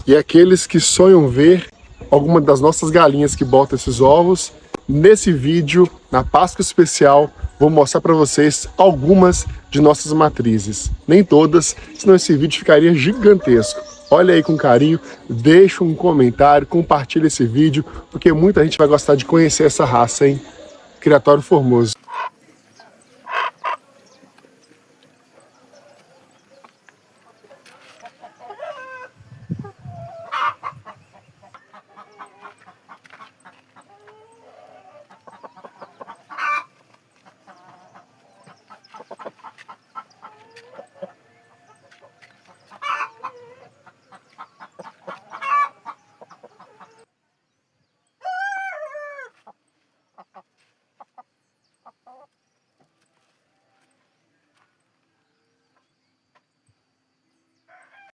e aqueles que sonham ver alguma das nossas galinhas que botam esses ovos. Nesse vídeo, na Páscoa especial, vou mostrar para vocês algumas de nossas matrizes. Nem todas, senão esse vídeo ficaria gigantesco. Olha aí com carinho, deixa um comentário, compartilha esse vídeo, porque muita gente vai gostar de conhecer essa raça, hein? Criatório Formoso.